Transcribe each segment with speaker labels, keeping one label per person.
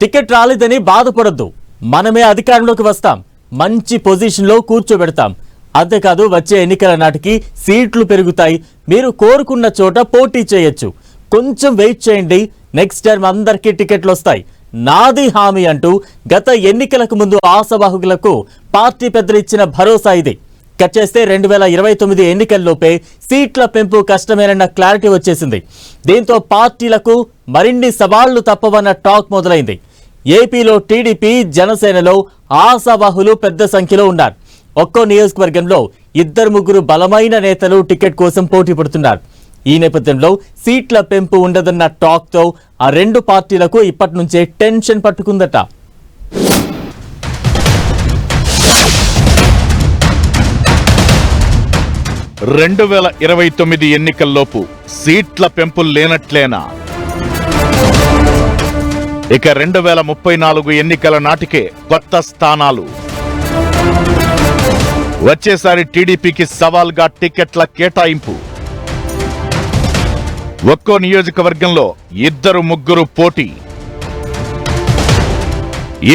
Speaker 1: Ticket రాలేదని బాధపడొద్దు. మనమే అధికారంలోకి వస్తాం, మంచి పొజిషన్లో కూర్చోబెడతాం. అంతేకాదు వచ్చే ఎన్నికల నాటికి సీట్లు పెరుగుతాయి. మీరు కోరుకున్న చోట పోటీ చేయొచ్చు. కొంచెం వెయిట్ చేయండి, నెక్స్ట్ టైం అందరికీ టికెట్లు వస్తాయి, నాది హామీ అంటూ గత ఎన్నికలకు ముందు ఆశావాహులకు పార్టీ పెద్దలు ఇచ్చిన భరోసా ఇది. కట్ చేస్తే 2029 ఎన్నికల్లోపే సీట్ల పెంపు కష్టమేనన్న క్లారిటీ వచ్చేసింది. దీంతో పార్టీలకు మరిన్ని సవాళ్లు తప్పవన్న టాక్ మొదలైంది. ఏపీలో టీడీపీ, జనసేనలో ఆశావాహులు పెద్ద సంఖ్యలో ఉన్నారు. ఒక్కో నియోజకవర్గంలో 2-3 బలమైన నేతలు టికెట్ కోసం పోటీ పడుతున్నారు. ఈ నేపథ్యంలో సీట్ల పెంపు ఉండదన్న టాక్తో ఆ రెండు పార్టీలకు ఇప్పటి నుంచే టెన్షన్ పట్టుకుందట.
Speaker 2: ఎన్నికల్లోపు సీట్ల పెంపు లేనట్లేనా? ఇక 2034 ఎన్నికల నాటికే కొత్త స్థానాలు. వచ్చేసారి టీడీపీకి సవాల్గా టికెట్ల కేటాయింపు. ఒక్కో నియోజకవర్గంలో 2-3 పోటీ.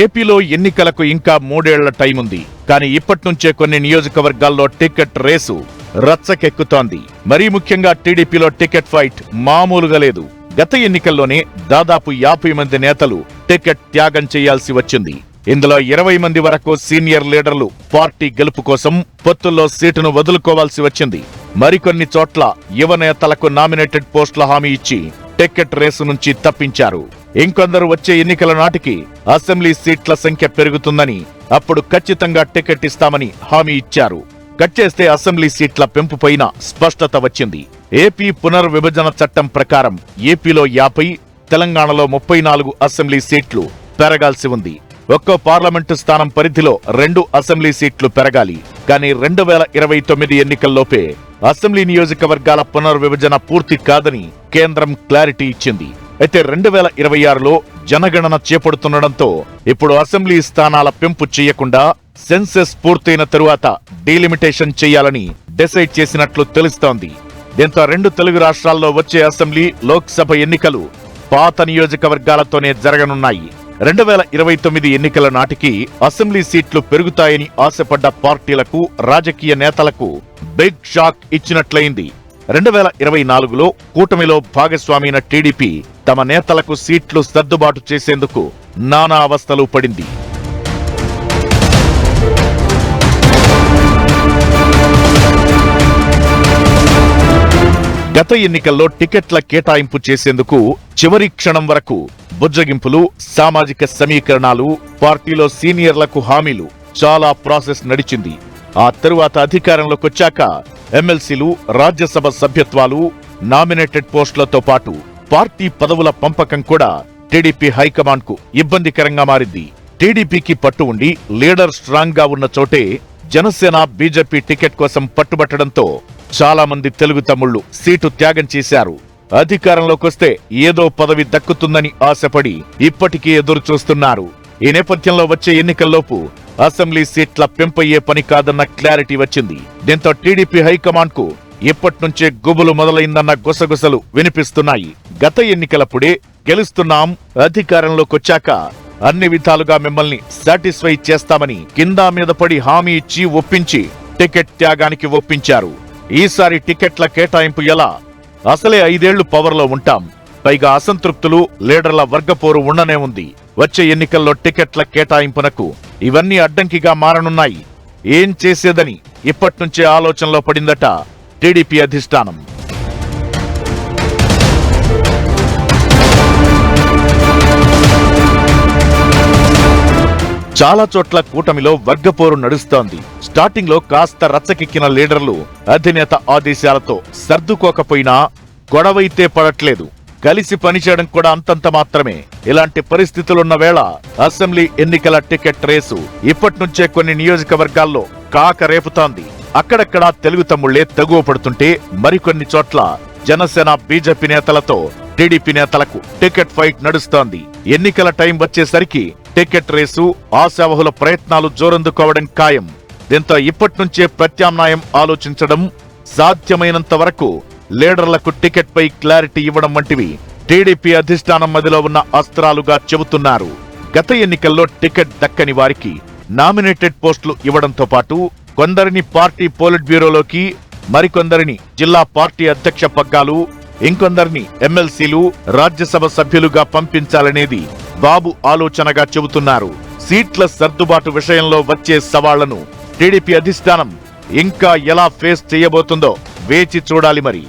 Speaker 2: ఏపీలో ఎన్నికలకు ఇంకా 3 ఏళ్ల టైం ఉంది. కానీ ఇప్పటి నుంచే కొన్ని నియోజకవర్గాల్లో టికెట్ రేసు రచ్చకెక్కుతోంది. మరీ ముఖ్యంగా టీడీపీలో టికెట్ ఫైట్ మామూలుగా లేదు. గత ఎన్నికల్లోనే దాదాపు 50 మంది నేతలు టికెట్ త్యాగం చేయాల్సి వచ్చింది. ఇందులో 20 మంది వరకు సీనియర్ లీడర్లు పార్టీ గెలుపు కోసం పొత్తుల్లో సీటును వదులుకోవాల్సి వచ్చింది. మరికొన్ని చోట్ల యువ నేతలకు నామినేటెడ్ పోస్టుల హామీ ఇచ్చి టికెట్ రేసు నుంచి తప్పించారు. ఇంకొందరు వచ్చే ఎన్నికల నాటికి అసెంబ్లీ సీట్ల సంఖ్య పెరుగుతుందని, అప్పుడు ఖచ్చితంగా టికెట్ ఇస్తామని హామీ ఇచ్చారు. కట్ చేస్తే అసెంబ్లీ సీట్ల పెంపుపైన స్పష్టత వచ్చింది. ఏపీ పునర్విభజన చట్టం ప్రకారం ఏపీలో 50, తెలంగాణలో 34 అసెంబ్లీ సీట్లు పెరగాల్సి ఉంది. ఒక్కో పార్లమెంటు స్థానం పరిధిలో 2 అసెంబ్లీ సీట్లు పెరగాలి. కానీ 2029 ఎన్నికల్లోపే అసెంబ్లీ నియోజకవర్గాల పునర్విభజన పూర్తి కాదని కేంద్రం క్లారిటీ ఇచ్చింది. అయితే 2026లో జనగణన చేపడుతుండటంతో ఇప్పుడు అసెంబ్లీ స్థానాల పెంపు చేయకుండా సెన్సెస్ పూర్తయిన తరువాత డీలిమిటేషన్ చేయాలని డిసైడ్ చేసినట్లు తెలుస్తోంది. దీంతో 2 తెలుగు రాష్ట్రాల్లో వచ్చే అసెంబ్లీ, లోక్సభ ఎన్నికలు పాత నియోజకవర్గాలతోనే జరగనున్నాయి. 2029 ఎన్నికల నాటికి అసెంబ్లీ సీట్లు పెరుగుతాయని ఆశపడ్డ పార్టీలకు, రాజకీయ నేతలకు బిగ్ షాక్ ఇచ్చినట్లయింది. 2024లో కూటమిలో భాగస్వామైన టీడీపీ తమ నేతలకు సీట్లు సర్దుబాటు చేసేందుకు నానా అవస్థలు పడింది. గత ఎన్నికల్లో టికెట్ల కేటాయింపు చేసేందుకు చివరి క్షణం వరకు బుజ్జగింపులు, సామాజిక సమీకరణాలు, పార్టీలో సీనియర్లకు హామీలు, చాలా ప్రాసెస్ నడిచింది. ఆ తరువాత అధికారంలోకొచ్చాక ఎమ్మెల్సీలు, రాజ్యసభ సభ్యత్వాలు, నామినేటెడ్ పోస్టులతో పాటు పార్టీ పదవుల పంపకం కూడా టీడీపీ హైకమాండ్ కు ఇబ్బందికరంగా మారింది. టీడీపీకి పట్టు ఉండి లీడర్ స్ట్రాంగ్ గా ఉన్న చోటే జనసేన, బీజేపీ టికెట్ కోసం పట్టుబట్టడంతో చాలా మంది తెలుగు తమ్ముళ్లు సీటు త్యాగం చేశారు. అధికారంలోకొస్తే ఏదో పదవి దక్కుతుందని ఆశపడి ఇప్పటికీ ఎదురు చూస్తున్నారు. ఈ నేపథ్యంలో వచ్చే ఎన్నికల్లోపు అసెంబ్లీ సీట్ల పెంపయ్యే పని కాదన్న క్లారిటీ వచ్చింది. దీంతో టీడీపీ హైకమాండ్ కు ఇప్పటి నుంచే గుబులు మొదలైందన్న గుసగుసలు వినిపిస్తున్నాయి. గత ఎన్నికలప్పుడే గెలుస్తున్నాం, అధికారంలోకొచ్చాక అన్ని విధాలుగా మిమ్మల్ని సాటిస్ఫై చేస్తామని కిందా మీద పడి హామీ ఇచ్చి ఒప్పించి టికెట్ త్యాగానికి ఒప్పించారు. ఈసారి టికెట్ల కేటాయింపు ఎలా? అసలే 5 ఏళ్లు పవర్లో ఉంటాం, పైగా అసంతృప్తులు, లీడర్ల వర్గపోరు ఉండనే ఉంది. వచ్చే ఎన్నికల్లో టికెట్ల కేటాయింపునకు ఇవన్నీ అడ్డంకిగా మారనున్నాయి. ఏం చేసేదని ఇప్పట్నుంచే ఆలోచనలో పడిందట టీడీపీ అధిష్టానం. చాలా చోట్ల కూటమిలో వర్గపోరు నడుస్తోంది. స్టార్టింగ్ లో కాస్త రచ్చకెక్కిన లీడర్లు అధినేత ఆదేశాలతో సర్దుకోకపోయినా గొడవైతే పడట్లేదు. కలిసి పనిచేయడం కూడా అంతంత మాత్రమే. ఇలాంటి పరిస్థితులున్న వేళ అసెంబ్లీ ఎన్నికల టికెట్ రేసు ఇప్పటి నుంచే కొన్ని నియోజకవర్గాల్లో కాక రేపుతోంది. అక్కడక్కడా తెలుగు తమ్ముళ్లే తెగువ పడుతుంటే మరికొన్ని చోట్ల జనసేన, బీజేపీ నేతలతో టీడీపీ నేతలకు టికెట్ ఫైట్ నడుస్తోంది. ఎన్నికల టైం వచ్చేసరికి టికెట్ రేసు, ఆశావహుల ప్రయత్నాలు జోరందుకోవడం ఖాయం. దీంతో ఇప్పటి నుంచే ప్రత్యామ్నాయం ఆలోచించడం, సాధ్యమైనంత వరకు లీడర్లకు టికెట్ పై క్లారిటీ ఇవ్వడం వంటివి టీడీపీ అధిష్టానం మధ్యలో ఉన్న అస్త్రాలుగా చెబుతున్నారు. గత ఎన్నికల్లో టికెట్ దక్కని వారికి నామినేటెడ్ పోస్టులు ఇవ్వడంతో పాటు కొందరిని పార్టీ పోలిట్ బ్యూరోలోకి, మరికొందరిని జిల్లా పార్టీ అధ్యక్ష పగ్గాలు, ఇంకొందరిని ఎమ్మెల్సీలు, రాజ్యసభ సభ్యులుగా పంపించాలనేది బాబు ఆలోచనగా చెబుతున్నారు. సీట్ల సర్దుబాటు విషయంలో వచ్చే సవాళ్లను టీడీపీ అధిష్టానం ఇంకా ఎలా ఫేస్ చేయబోతుందో వేచి చూడాలి మరి.